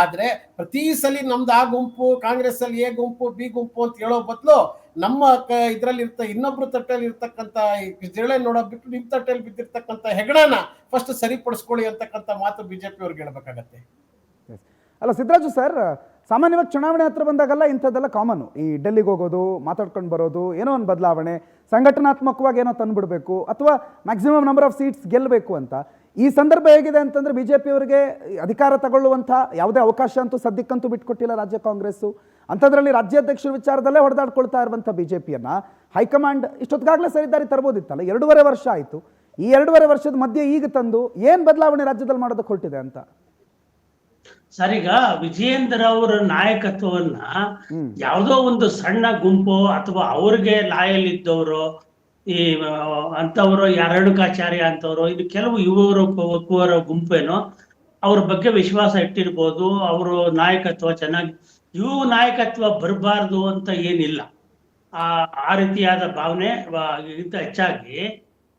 ಆದ್ರೆ ಪ್ರತಿ ಸಲ ನಮ್ದು ಆ ಗುಂಪು, ಕಾಂಗ್ರೆಸ್ ಅಲ್ಲಿ ಎ ಗುಂಪು ಬಿ ಗುಂಪು ಅಂತ ಹೇಳೋ ಬದಲು ನಮ್ಮ ಇದ್ರಲ್ಲಿ ಇನ್ನೊಬ್ರು ತಟ್ಟೆಯಲ್ಲಿ ಇರ್ತಕ್ಕಂಥ ಜಿರಳೆ ನೋಡೋ ಬಿಟ್ಟು ನಿಮ್ ತಟ್ಟೆಯಲ್ಲಿ ಬಿದ್ದಿರ್ತಕ್ಕಂಥ ಹೆಗಡನ ಫಸ್ಟ್ ಸರಿಪಡಿಸ್ಕೊಳ್ಳಿ ಅಂತಕ್ಕಂಥ ಮಾತು ಬಿಜೆಪಿ ಅವ್ರಿಗೆ ಹೇಳ್ಬೇಕಾಗತ್ತೆ. ಅಲ್ಲ ಸಿದ್ದರಾಜು ಸರ್, ಸಾಮಾನ್ಯವಾಗಿ ಚುನಾವಣೆ ಹತ್ರ ಬಂದಾಗಲ್ಲ ಇಂಥದ್ದೆಲ್ಲ ಕಾಮನು. ಈ ಡೆಲ್ಲಿಗೆ ಹೋಗೋದು, ಮಾತಾಡ್ಕೊಂಡು ಬರೋದು, ಏನೋ ಒಂದು ಬದಲಾವಣೆ, ಸಂಘಟನಾತ್ಮಕವಾಗಿ ಏನೋ ತಂದುಬಿಡಬೇಕು ಅಥವಾ ಮ್ಯಾಕ್ಸಿಮಮ್ ನಂಬರ್ ಆಫ್ ಸೀಟ್ಸ್ ಗೆಲ್ಲಬೇಕು ಅಂತ. ಈ ಸಂದರ್ಭ ಹೇಗಿದೆ ಅಂತಂದ್ರೆ ಬಿಜೆಪಿ ಅವರಿಗೆ ಅಧಿಕಾರ ತಗೊಳ್ಳುವಂಥ ಯಾವುದೇ ಅವಕಾಶ ಅಂತೂ ಸದ್ಯಕ್ಕಂತೂ ಬಿಟ್ಕೊಟ್ಟಿಲ್ಲ ರಾಜ್ಯ ಕಾಂಗ್ರೆಸ್ಸು. ಅಂಥದ್ರಲ್ಲಿ ರಾಜ್ಯಾಧ್ಯಕ್ಷರ ವಿಚಾರದಲ್ಲೇ ಹೊಡೆದಾಡ್ಕೊಳ್ತಾ ಇರುವಂಥ ಬಿಜೆಪಿಯನ್ನ ಹೈಕಮಾಂಡ್ ಇಷ್ಟೊತ್ತಿಗಾಗಲೇ ಸರಿದಾರಿ ತರ್ಬೋದಿತ್ತಲ್ಲ. 2.5 ವರ್ಷ ಆಯಿತು. ಈ 2.5 ವರ್ಷದ ಮಧ್ಯೆ ಈಗ ತಂದು ಏನು ಬದಲಾವಣೆ ರಾಜ್ಯದಲ್ಲಿ ಮಾಡೋದಕ್ಕೆ ಹೊರಟಿದೆ ಅಂತ? ಸರ್, ಈಗ ವಿಜಯೇಂದ್ರ ಅವರ ನಾಯಕತ್ವವನ್ನ ಯಾವುದೋ ಒಂದು ಸಣ್ಣ ಗುಂಪು ಅಥವಾ ಅವ್ರಿಗೆ ಲಾಯಲ್ ಇದ್ದವರು, ಈ ಅಂತವರು ರೇಣುಕಾಚಾರ್ಯ ಅಂತವ್ರು, ಇದು ಕೆಲವು ಯುವರ ಗುಂಪೇನೋ ಅವ್ರ ಬಗ್ಗೆ ವಿಶ್ವಾಸ ಇಟ್ಟಿರ್ಬೋದು. ಅವರು ನಾಯಕತ್ವ ಚೆನ್ನಾಗಿ, ನಾಯಕತ್ವ ಬರಬಾರ್ದು ಅಂತ ಏನಿಲ್ಲ. ಆ ರೀತಿಯಾದ ಭಾವನೆ ಇಂತ ಹೆಚ್ಚಾಗಿ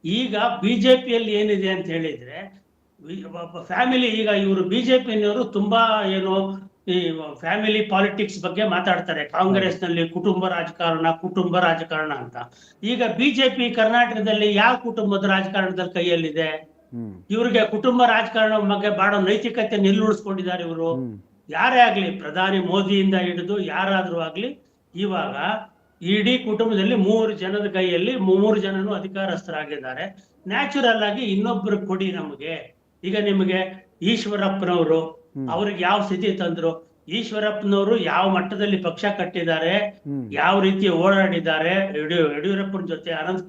ಈಗ ಬಿಜೆಪಿಯಲ್ಲಿ ಏನಿದೆ ಅಂತ ಹೇಳಿದ್ರೆ, ಫ್ಯಾಮಿಲಿ, ಈಗ ಇವರು ಬಿಜೆಪಿನವರು ತುಂಬಾ ಏನು ಈ ಫ್ಯಾಮಿಲಿ ಪಾಲಿಟಿಕ್ಸ್ ಬಗ್ಗೆ ಮಾತಾಡ್ತಾರೆ. ಕಾಂಗ್ರೆಸ್ ನಲ್ಲಿ ಕುಟುಂಬ ರಾಜಕಾರಣ ಅಂತ. ಈಗ ಬಿಜೆಪಿ ಕರ್ನಾಟಕದಲ್ಲಿ ಯಾವ ಕುಟುಂಬದ ರಾಜಕಾರಣದಲ್ಲಿ ಕೈಯಲ್ಲಿದೆ? ಇವ್ರಿಗೆ ಕುಟುಂಬ ರಾಜಕಾರಣ ಬಗ್ಗೆ ಬಾಡೋ ನೈತಿಕತೆ ನಿಲ್ಲುಳಿಸ್ಕೊಂಡಿದ್ದಾರೆ ಇವರು. ಯಾರೇ ಆಗ್ಲಿ, ಪ್ರಧಾನಿ ಮೋದಿಯಿಂದ ಹಿಡಿದು ಯಾರಾದ್ರೂ ಆಗ್ಲಿ, ಇವಾಗ ಇಡೀ ಕುಟುಂಬದಲ್ಲಿ 3 ಜನದ ಕೈಯಲ್ಲಿ 3 ಜನನು ಅಧಿಕಾರಸ್ಥರಾಗಿದ್ದಾರೆ. ನ್ಯಾಚುರಲ್ ಆಗಿ ಇನ್ನೊಬ್ರು ಕೊಡಿ ನಮಗೆ. ಈಗ ನಿಮಗೆ ಈಶ್ವರಪ್ಪನವರು, ಅವ್ರಿಗೆ ಯಾವ ಸ್ಥಿತಿ ತಂದ್ರು? ಈಶ್ವರಪ್ಪನವರು ಯಾವ ಮಟ್ಟದಲ್ಲಿ ಪಕ್ಷ ಕಟ್ಟಿದ್ದಾರೆ, ಯಾವ ರೀತಿ ಓಡಾಡಿದ್ದಾರೆ ಯಡಿಯೂರಪ್ಪನ ಜೊತೆ, ಅನಂತ್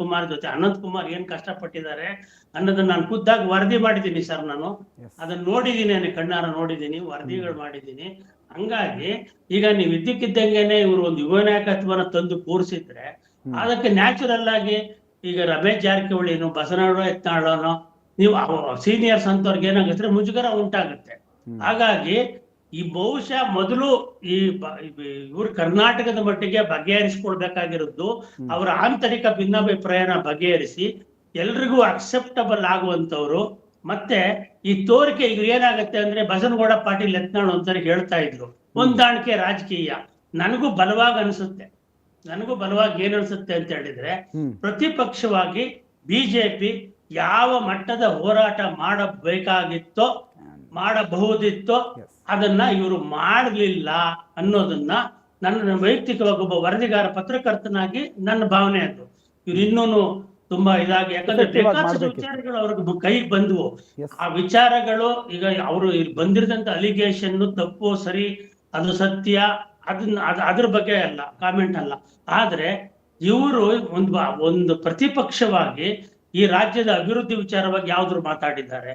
ಕುಮಾರ್ ಏನ್ ಕಷ್ಟಪಟ್ಟಿದ್ದಾರೆ ಅನ್ನೋದನ್ನ ನಾನು ಖುದ್ದಾಗಿ ವರದಿ ಮಾಡಿದ್ದೀನಿ ಸರ್. ನಾನು ಅದನ್ನ ನೋಡಿದ್ದೀನಿ, ಕಣ್ಣಾರ ನೋಡಿದ್ದೀನಿ, ವರದಿಗಳು ಮಾಡಿದ್ದೀನಿ. ಹಂಗಾಗಿ ಈಗ ನೀವು ಇದ್ದಕ್ಕಿದ್ದಂಗೆನೆ ಇವರು ಒಂದು ಯುವ ನಾಯಕತ್ವನ ತಂದು ಕೂರಿಸಿದ್ರೆ ಅದಕ್ಕೆ ನ್ಯಾಚುರಲ್ ಆಗಿ ಈಗ ರಮೇಶ್ ಜಾರಕಿಹೊಳಿನೋ ಬಸವನಗೌಡ ಯತ್ನಾಳನೋ ನೀವು ಸೀನಿಯರ್ಸ್ ಅಂತವ್ರಿಗೆ ಏನಾಗುತ್ತೆ, ಮುಜುಗರ ಉಂಟಾಗುತ್ತೆ. ಹಾಗಾಗಿ ಈ ಬಹುಶಃ ಮೊದಲು ಇವ್ರು ಕರ್ನಾಟಕದ ಮಟ್ಟಿಗೆ ಬಗೆಹರಿಸಿಕೊಳ್ಬೇಕಾಗಿರೋದು ಅವರ ಆಂತರಿಕ ಭಿನ್ನಾಭಿಪ್ರಾಯನ ಬಗೆಹರಿಸಿ ಎಲ್ರಿಗೂ ಅಕ್ಸೆಪ್ಟಬಲ್ ಆಗುವಂತವ್ರು. ಮತ್ತೆ ಈ ತೋರಿಕೆ ಈಗ ಏನಾಗುತ್ತೆ ಅಂದ್ರೆ, ಬಸನಗೌಡ ಪಾಟೀಲ್ ಯತ್ನಾಳ್ ಒಂದ್ಸರಿ ಹೇಳ್ತಾ ಇದ್ರು, ಹೊಂದಾಣಿಕೆ ರಾಜಕೀಯ. ನನಗೂ ಬಲವಾಗಿ ಏನ್ ಅನ್ಸುತ್ತೆ ಅಂತ ಹೇಳಿದ್ರೆ, ಪ್ರತಿಪಕ್ಷವಾಗಿ ಬಿಜೆಪಿ ಯಾವ ಮಟ್ಟದ ಹೋರಾಟ ಮಾಡಬಹುದಿತ್ತೋ ಅದನ್ನ ಇವರು ಮಾಡಲಿಲ್ಲ ಅನ್ನೋದನ್ನ ನನ್ನ ವೈಯಕ್ತಿಕವಾಗಿ ಒಬ್ಬ ವರದಿಗಾರ ಪತ್ರಕರ್ತನಾಗಿ ನನ್ನ ಭಾವನೆ ಅದು. ಇವ್ರು ಇನ್ನೂನು ತುಂಬಾ ಇದಾಗಿ, ಯಾಕಂದ್ರೆ Effective ಆಗಿ ಬೇಕಾದಷ್ಟು ಮಾಡ್ಬೇಕಿತ್ತು. ವಿಚಾರಗಳು ಅವ್ರಿಗೆ ಕೈಗೆ ಬಂದವು. Yes. ಆ ವಿಚಾರಗಳು ಈಗ ಅವರು ಬಂದಿರದಂತ ಅಲಿಗೇಷನ್ ತಪ್ಪು ಸರಿ ಅದು ಸತ್ಯ ಅದ್ರ ಬಗ್ಗೆ ಅಲ್ಲ, ಕಾಮೆಂಟ್ ಅಲ್ಲ. ಆದ್ರೆ ಇವರು ಒಂದು ಪ್ರತಿಪಕ್ಷವಾಗಿ ಈ ರಾಜ್ಯದ ಅಭಿವೃದ್ಧಿ ವಿಚಾರವಾಗಿ ಯಾವ್ದ್ರು ಮಾತಾಡಿದ್ದಾರೆ.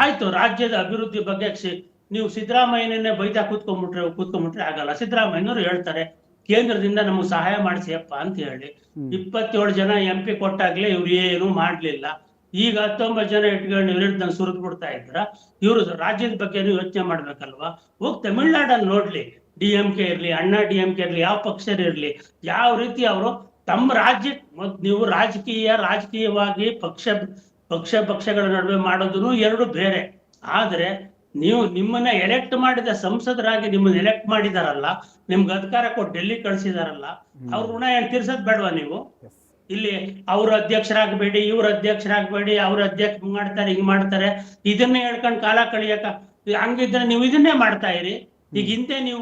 ಆಯ್ತು, ರಾಜ್ಯದ ಅಭಿವೃದ್ಧಿ ಬಗ್ಗೆ ನೀವು ಸಿದ್ದರಾಮಯ್ಯನೇ ಬೈತಾ ಕೂತ್ಕೊಂಡ್ಬಿಟ್ರೆ ಆಗಲ್ಲ. ಸಿದ್ದರಾಮಯ್ಯನವರು ಹೇಳ್ತಾರೆ ಕೇಂದ್ರದಿಂದ ನಮಗೆ ಸಹಾಯ ಮಾಡಿಸಿಯಪ್ಪ ಅಂತ ಹೇಳಿ. 27 ಜನ MP ಕೊಟ್ಟಾಗ್ಲೇ ಇವ್ರು ಏನು ಮಾಡ್ಲಿಲ್ಲ. ಈಗ 19 ಜನ ಇಟ್ಕೊಂಡು ಇವ್ರನ್ನ ಸುರಿದ್ ಬಿಡ್ತಾ ಇದ್ರ. ಇವರು ರಾಜ್ಯದ ಬಗ್ಗೆ ಯೋಚನೆ ಮಾಡ್ಬೇಕಲ್ವಾ? ಹೋಗಿ ತಮಿಳ್ನಾಡಲ್ಲಿ ನೋಡ್ಲಿ, DMK ಇರ್ಲಿ, ಅಣ್ಣಾ DMK ಇರ್ಲಿ, ಯಾವ ಪಕ್ಷರಿರ್ಲಿ, ಯಾವ ರೀತಿ ಅವರು ತಮ್ಮ ರಾಜ್ಯ ನೀವು ರಾಜಕೀಯವಾಗಿ ಪಕ್ಷಗಳ ನಡುವೆ ಮಾಡೋದನ್ನು ಎರಡು ಬೇರೆ. ಆದ್ರೆ ನೀವು ನಿಮ್ಮನ್ನ ಎಲೆಕ್ಟ್ ಮಾಡಿದ ಸಂಸದರಾಗಿ ನಿಮ್ಮನ್ನ ಎಲೆಕ್ಟ್ ಮಾಡಿದಾರಲ್ಲ, ನಿಮ್ಗೆ ಅಧಿಕಾರ ಕೊಟ್ಟು ಡೆಲ್ಲಿ ಕಳ್ಸಿದಾರಲ್ಲ, ಅವ್ರ ಋಣ ಏನ್ ತೀರ್ಸೋದ್ ಬೇಡವಾ ನೀವು? ಇಲ್ಲಿ ಅವ್ರ ಅಧ್ಯಕ್ಷರಾಗಬೇಡಿ, ಇವ್ರ ಅಧ್ಯಕ್ಷರಾಗಬೇಡಿ, ಅವ್ರ ಅಧ್ಯಕ್ಷ ಮಾಡ್ತಾರೆ, ಹಿಂಗ್ ಮಾಡ್ತಾರೆ, ಇದನ್ನೇ ಹೇಳ್ಕೊಂಡು ಕಾಲ ಕಳಿಯಕ ಹಂಗಿದ್ರೆ ನೀವು ಇದನ್ನೇ ಮಾಡ್ತಾ ಇರಿ. ಈಗ ಹಿಂದೆ ನೀವು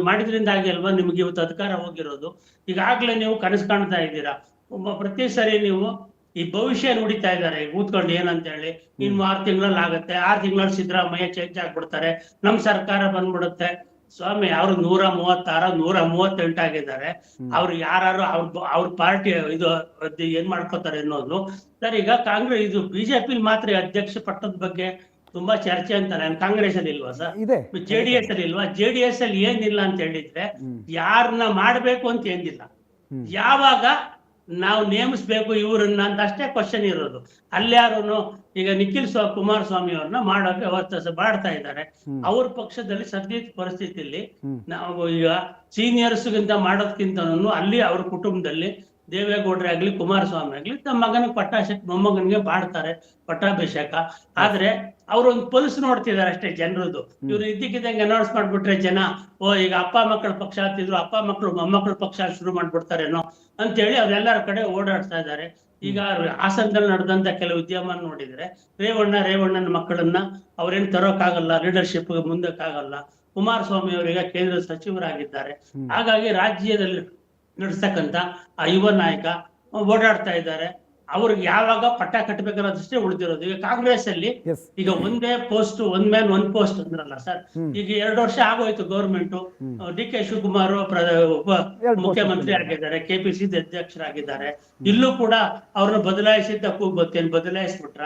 ಮಾಡಿದ್ರಿಂದಾಗಿ ಅಲ್ವಾ ನಿಮ್ಗೆ ಇವತ್ತು ಅಧಿಕಾರ ಹೋಗಿರೋದು. ಈಗಾಗ್ಲೇ ನೀವು ಕನಸು ಕಾಣ್ತಾ ಇದ್ದೀರಾ. ಪ್ರತಿ ಸರಿ ನೀವು ಈ ಭವಿಷ್ಯ ನುಡಿತಾ ಇದ್ದಾರೆ ಕೂತ್ಕೊಂಡು ಏನಂತ ಹೇಳಿ, ಇನ್ನು 6 ತಿಂಗಳಲ್ಲಿ ಆಗತ್ತೆ, 6 ತಿಂಗಳಲ್ಲಿ ಸಿದ್ದರಾಮಯ್ಯ ಚೇಂಜ್ ಆಗ್ಬಿಡ್ತಾರೆ, ನಮ್ ಸರ್ಕಾರ ಬಂದ್ಬಿಡುತ್ತೆ. ಸ್ವಾಮಿ, ಅವ್ರು 136 138 ಆಗಿದ್ದಾರೆ. ಅವ್ರು ಯಾರು ಅವ್ರ ಪಾರ್ಟಿ ಇದು ಏನ್ ಮಾಡ್ಕೋತಾರೆ ಅನ್ನೋದು ಸರ್. ಈಗ ಕಾಂಗ್ರೆಸ್ ಇದು ಬಿಜೆಪಿ ಮಾತ್ರ ಅಧ್ಯಕ್ಷ ಪಟ್ಟದ ಬಗ್ಗೆ ತುಂಬಾ ಚರ್ಚೆ ಅಂತಾರೆ. ಕಾಂಗ್ರೆಸ್ ಅಲ್ಲಿ ಇಲ್ವಾ ಸರ್? JDS ಅಲ್ಲಿ ಇಲ್ವಾ? JDS ಅಲ್ಲಿ ಏನಿಲ್ಲ ಅಂತ ಹೇಳಿದ್ರೆ ಯಾರನ್ನ ಮಾಡ್ಬೇಕು ಅಂತ ಏನಿಲ್ಲ, ಯಾವಾಗ ನಾವು ನೇಮಿಸ್ಬೇಕು ಇವ್ರನ್ನ ಅಂತ ಅಷ್ಟೇ ಕ್ವಶನ್ ಇರೋದು. ಅಲ್ಯಾರು ಈಗ ನಿಖಿಲ್ ಕುಮಾರಸ್ವಾಮಿ ಅವ್ರನ್ನ ಮಾಡೋಕೆ ವ್ಯವಸ್ಥೆ ಮಾಡ್ತಾ ಇದ್ದಾರೆ. ಅವ್ರ ಪಕ್ಷದಲ್ಲಿ ಸದ್ಯದ ಪರಿಸ್ಥಿತಿಯಲ್ಲಿ ನಾವು ಈಗ ಸೀನಿಯರ್ಸ್ ಗಿಂತ ಮಾಡೋದ್ಕಿಂತ ಅಲ್ಲಿ ಅವ್ರ ಕುಟುಂಬದಲ್ಲಿ ದೇವೇಗೌಡ್ರೆ ಆಗ್ಲಿ ಕುಮಾರಸ್ವಾಮಿ ಆಗ್ಲಿ ತಮ್ಮ ಮಗನಿಗೆ ಮೊಮ್ಮಗನಿಗೆ ಮಾಡ್ತಾರೆ ಪಟ್ಟಾಭಿಷೇಕ. ಆದ್ರೆ ಅವ್ರೊಂದು ಪಲ್ಸ್ ನೋಡ್ತಿದಾರೆ ಅಷ್ಟೇ ಜನರದ್ದು. ಇವ್ರು ಇದ್ದಕ್ಕಿದ್ದಂಗೆ ಅನೌನ್ಸ್ ಮಾಡ್ಬಿಟ್ರೆ ಜನ ಈಗ ಅಪ್ಪ ಮಕ್ಕಳ ಪಕ್ಷ ಆಗ್ತಿದ್ರು, ಅಪ್ಪ ಮಕ್ಕಳು ಮೊಮ್ಮಕ್ಕಳ ಪಕ್ಷ ಶುರು ಮಾಡ್ಬಿಡ್ತಾರೇನೋ ಅಂತೇಳಿ ಅವ್ರೆಲ್ಲರ ಕಡೆ ಓಡಾಡ್ತಾ ಇದ್ದಾರೆ. ಈಗ ಹಾಸನದಲ್ಲಿ ನಡೆದಂತ ಕೆಲವು ವಿದ್ಯಮಾನ ನೋಡಿದ್ರೆ ರೇವಣ್ಣನ ಮಕ್ಕಳನ್ನ ಅವ್ರೇನ್ ತರೋಕ್ಕಾಗಲ್ಲ, ಲೀಡರ್ಶಿಪ್ ಮುಂದಕ್ಕಾಗಲ್ಲ. ಕುಮಾರಸ್ವಾಮಿ ಅವರೀಗ ಕೇಂದ್ರ ಸಚಿವರಾಗಿದ್ದಾರೆ. ಹಾಗಾಗಿ ರಾಜ್ಯದಲ್ಲಿ ನಡೆಸ್ತಕ್ಕಂತ ಆ ಯುವ ನಾಯಕ ಓಡಾಡ್ತಾ ಇದ್ದಾರೆ. ಅವ್ರಿಗೆ ಯಾವಾಗ ಪಟ್ಟ ಕಟ್ಟಬೇಕಾದಷ್ಟೇ ಉಳಿದಿರೋದು. ಈಗ ಕಾಂಗ್ರೆಸ್ ಅಲ್ಲಿ ಈಗ ಒಂದೇ ಪೋಸ್ಟ್, ಒಂದ್ ಮ್ಯಾನ್ ಒಂದ್ ಪೋಸ್ಟ್ ಅಂದ್ರಲ್ಲ ಸರ್. ಈಗ 2 ವರ್ಷ ಆಗೋಯ್ತು ಗೌರ್ಮೆಂಟ್. DK ಶಿವಕುಮಾರ್ ಉಪ ಮುಖ್ಯಮಂತ್ರಿ ಆಗಿದ್ದಾರೆ, KPCC ಅಧ್ಯಕ್ಷರಾಗಿದ್ದಾರೆ. ಇಲ್ಲೂ ಕೂಡ ಅವ್ರನ್ನ ಬದಲಾಯಿಸಿದ್ದ ಕೂಗ್ಬತ್ತೇನು ಬದಲಾಯಿಸ್ಬಿಟ್ರ?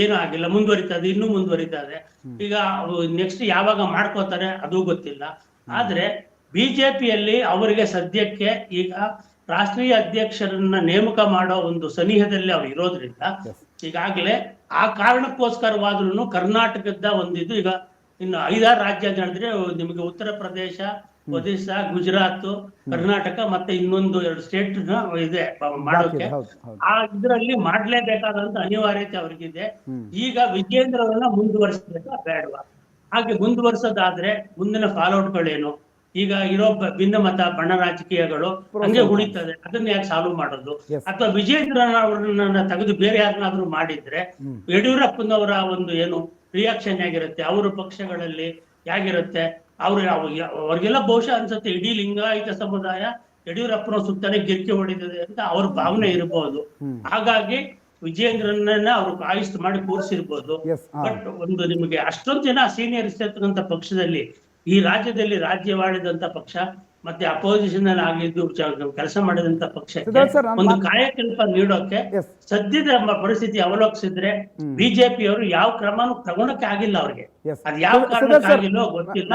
ಏನೂ ಆಗಿಲ್ಲ, ಮುಂದುವರಿತದೆ, ಇನ್ನೂ ಮುಂದುವರಿತದೆ. ಈಗ ನೆಕ್ಸ್ಟ್ ಯಾವಾಗ ಮಾಡ್ಕೋತಾರೆ ಅದು ಗೊತ್ತಿಲ್ಲ. ಆದ್ರೆ ಬಿಜೆಪಿಯಲ್ಲಿ ಅವರಿಗೆ ಸದ್ಯಕ್ಕೆ ಈಗ ರಾಷ್ಟ್ರೀಯ ಅಧ್ಯಕ್ಷರನ್ನ ನೇಮಕ ಮಾಡೋ ಒಂದು ಸನಿಹದಲ್ಲಿ ಅವ್ರು ಇರೋದ್ರಿಂದ ಈಗಾಗಲೇ ಆ ಕಾರಣಕ್ಕೋಸ್ಕರವಾದ್ರೂ ಕರ್ನಾಟಕದ ಒಂದಿದು ಈಗ ಇನ್ನು 5-6 ರಾಜ್ಯ ಅಂತ ಹೇಳಿದ್ರೆ ನಿಮಗೆ ಉತ್ತರ ಪ್ರದೇಶ, ಒಡಿಶಾ, ಗುಜರಾತ್, ಕರ್ನಾಟಕ ಮತ್ತೆ ಇನ್ನೊಂದು 2 ಸ್ಟೇಟ್ ಇದೆ ಮಾಡೋಕೆ. ಆ ಇದ್ರಲ್ಲಿ ಮಾಡ್ಲೇಬೇಕಾದಂತ ಅನಿವಾರ್ಯತೆ ಅವ್ರಿಗಿದೆ. ಈಗ ವಿಜೇಂದ್ರವನ್ನ ಮುಂದುವರಿಸಬೇಕಾ ಬೇಡವಾ? ಹಾಗೆ ಮುಂದುವರಿಸೋದಾದ್ರೆ ಮುಂದಿನ ಫಾಲೋಔಟ್ಗಳೇನು? ಈಗ ಇರೋ ಭಿನ್ನಮತ ಬಣ ರಾಜಕೀಯಗಳು ಹಂಗೆ ಉಳಿತದೆ, ಅದನ್ನ ಯಾಕೆ ಸಾಲ್ವ್ ಮಾಡೋದು? ಅಥವಾ ವಿಜೇಂದ್ರನ ಅವ್ರನ್ನ ತೆಗೆದು ಬೇರೆ ಯಾರನ್ನಾದ್ರೂ ಮಾಡಿದ್ರೆ ಯಡಿಯೂರಪ್ಪನವರ ಒಂದು ಏನು ರಿಯಾಕ್ಷನ್ ಆಗಿರುತ್ತೆ, ಅವ್ರ ಪಕ್ಷಗಳಲ್ಲಿ ಹೇಗಿರುತ್ತೆ, ಅವ್ರಿಗೆಲ್ಲ ಬಹುಶಃ ಅನ್ಸುತ್ತೆ ಇಡೀ ಲಿಂಗಾಯತ ಸಮುದಾಯ ಯಡಿಯೂರಪ್ಪನ ಸುತ್ತಲೇ ಗಿರ್ಕಿ ಹೊಡಿತದೆ ಅಂತ ಅವ್ರ ಭಾವನೆ ಇರಬಹುದು. ಹಾಗಾಗಿ ವಿಜೇಂದ್ರನ್ನ ಅವ್ರು ಆಯುಷ್ಟ್ ಮಾಡಿ ಕೂರಿಸಿರ್ಬೋದು. ಬಟ್ ಒಂದು ನಿಮಗೆ ಅಷ್ಟೊಂದು ಜನ ಸೀನಿಯರ್ ಇರ್ತಕ್ಕಂಥ ಪಕ್ಷದಲ್ಲಿ ಈ ರಾಜ್ಯದಲ್ಲಿ ರಾಜ್ಯವಾಳಿದಂತ ಪಕ್ಷ ಮತ್ತೆ ಅಪೋಸಿಷನ್ ಅಲ್ಲಿ ಆಗಿದ್ದು ಕೆಲಸ ಮಾಡಿದಂತ ಪಕ್ಷಕ್ಕೆ ಒಂದು ಕಾಯಕಲ್ಪ ನೀಡೋಕೆ ಸದ್ಯದ ಪರಿಸ್ಥಿತಿ ಅವಲೋಕಿಸಿದ್ರೆ ಬಿಜೆಪಿ ಅವರು ಯಾವ ಕ್ರಮನೂ ತಗೊಳಕ್ಕೆ ಆಗಿಲ್ಲ ಅವ್ರಿಗೆ. ಅದ್ ಯಾವ ಕಾರಣಕ್ಕಾಗಿಲ್ಲೋ ಗೊತ್ತಿಲ್ಲ.